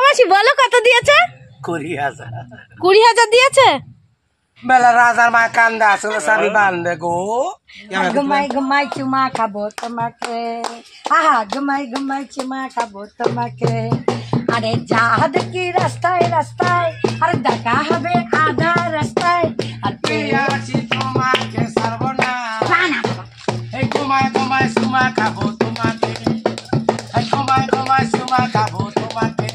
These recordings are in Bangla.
মাসি বলো কত দিয়েছে? 20,000। 20,000 দিয়েছে। বেলা রাজার মা কান্দা আসলে সাবি বান্ধে গো। ঘুমাই ঘুমাই চুমা খাবো তোমাকে, আহা ঘুমাই ঘুমাই চুমা খাবো তোমাকে। আরে যা দেখি রাস্তায় রাস্তায়, আর দেখা হবে আধা রাস্তায়। আর পেয়াছি তোমাকে সর্বনা, এই ঘুমায় ঘুমায় সুমা খাবো তোমাকে, এই ঘুমায় ঘুমায় সুমা খাবো তোমাকে।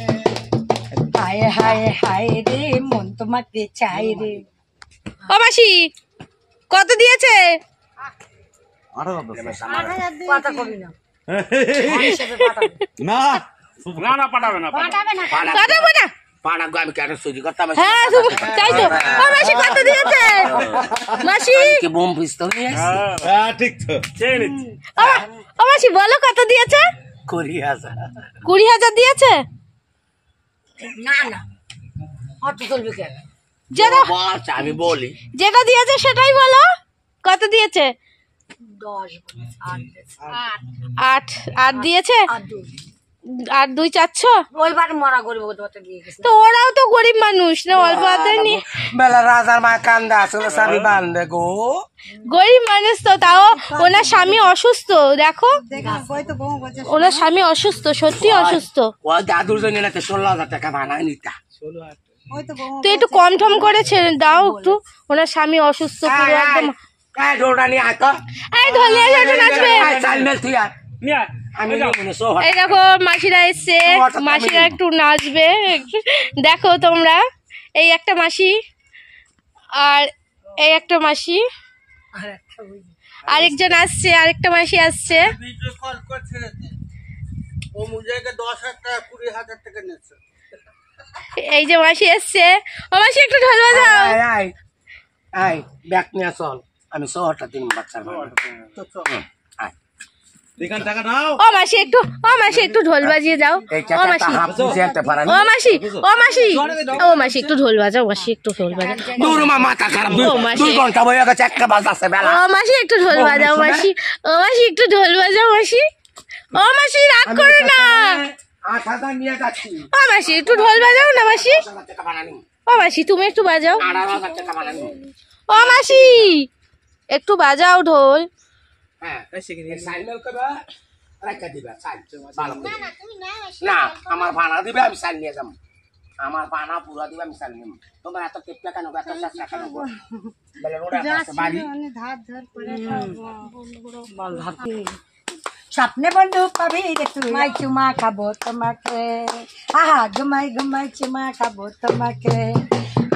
হায় হায় হায় রে মন তোমাকে চাই রে। ও মাসি কত দিয়েছে? কথা কবি না পাঠাবো না। পাড়া আমি কেন চুরি করতাম? হ্যাঁ তাই তো। ও মাসি কত দিয়েছে? মাসি কি বোম পিস্তল নিয়ে আসছি? ঠিক তো ও মাসি বলো কত দিয়েছে? 20,000। 20,000 দিয়েছে। না না অত চলবে কেন? যেটা আচ্ছা আমি বলি, যেটা দিয়েছে সেটাই বলো। কত দিয়েছে? 10 8 8 দিয়েছে। আর 2 আর 2 চাচ্ছ? ওইবার মরা গরিব কত দিয়ে গেছে। তো ওরাও তো গরিব মানুষ না, অল্প আদায় নিয়ে। বেলা রাজার মা কান্দা আসলে সাবি বান্ধে গো। গরিব মানুষ তো, তাও ওনার স্বামী অসুস্থ। দেখো ওনার স্বামী অসুস্থ, সত্যি অসুস্থ। ও দাদুর জন্য না 16,000 টাকা বানায় নিতা। তো একটু কম ঠম করে ছেড়ে দাও একটু, ওনার স্বামী অসুস্থ পুরো একদম। ডোরা নিয়ে আয় তো। এই ধরলে একটু নাচবে। চাল মেল তুই আর আমি মনে সহ এই দেখো মাসিরা এসছে, মাসিরা একটু নাচবে। দেখো তোমরা, এই একটা মাসি আর এই একটা মাসি, আরেকজন আসছে, আরেকটা মাসি আসছে। এই যে মাসি এসছে। ও মাসি একটু ঢোল বাজাও। আয় আয় ব্যাগ নিয়ে চল, আমি শহরটা দিন বাচ্চার ও মাসি একটু, ও মাসি একটু ঢোল বাজিয়ে যাও। ও মাসি, ও মাসি, ও মাসি, ও মাসি একটু ঢোল বাজাও। মাসি একটু ঢোল বাজাও। মাথা খারাপ, 2 ঘন্টা বয়ে গেছে, 1টা বাজাচ্ছে বেলা। ও মাসি একটু ঢোল বাজাও। মাসি, ও মাসি একটু ঢোল বাজাও। মাসি, ও মাসি রাগ করো না। 8,000 নিয়ে যাচ্ছি। ও মাসি একটু ঢোল বাজাও না মাসি। ও মাসি তুমি একটু বাজাও। 18,000 টাকা বানানি। ও মাসি একটু বাজাও ঢোল। না আমার ভাড়া দিবে, আমি চাল নিয়ে যাবো। আমার ভাড়া পুরা দিবে, আমি চাল নিব। তোমার এত টেপটা কেন, এত চেষ্টা কেন? স্বপ্নে বন্ধু পাবি রে তুই, চুমা খাবো তোমাকে, আহা ঘুমাই ঘুমাই চুমা খাবো তোমাকে।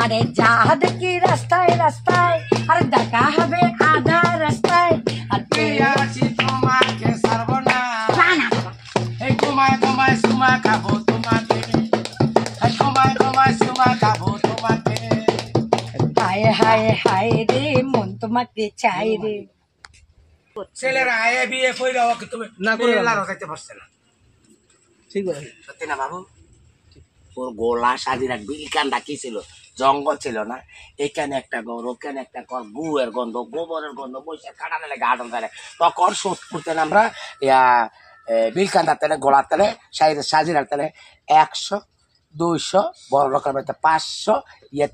আরে যা দেখি রাস্তায় রাস্তায়, আর দেখা হবে আধা রাস্তায়। আর পেয়াছি তোমাকে সর্বনা, এই ঘুমায় ঘুমায় সুমা খাবো তোমাকে, এই ঘুমায় ঘুমায় সুমা খাবো তোমাকে। হায় হায় হায় রে মন তোমাকে চাই রে। ছেলেরা বিয়ে কইরা ওকে তুমি না করে লারো যাইতে পারছে না। ঠিক বলে সত্যি না বাবু? ওর গোলা সাজি রাখ, বিলকান্দা কি ছিল, জঙ্গল ছিল না। এখানে একটা ঘর, ওখানে একটা ঘর, গুয়ের গন্ধ, গোবরের গন্ধ, বৈশাখ কাটালে লেগে আটন তালে। তখন শোধ করতেন আমরা বিলকান্দার তেলে, গোলার তেলে, সাজি রাখতেলে 100, 200, বড় লোকের বাড়িতে 500,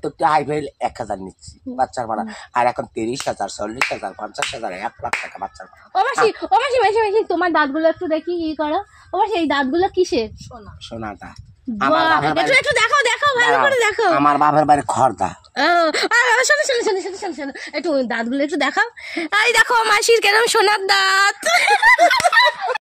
তো হাই ফাই 1,000 নিচ্ছি বাচ্চার ভাড়া। আর এখন 30,000, 40,000, 50,000, 1 লাখ টাকা বাচ্চার ভাড়া। ও মাসি, ও মাসি, মাসি মাসি তোমার দাঁতগুলো একটু দেখি কি করো। ও মাসি এই দাঁতগুলো কিসের? সোনাটা একটু একটু দেখাও, দেখাও ভালো করে দেখো। আমার বাপের বাড়ি খর্দা। শোনো শোনো শোনো শোনো শোনো শোনো, একটু দাঁতগুলো একটু দেখাও। এই দেখো মাসির কেরম সোনার দাঁত।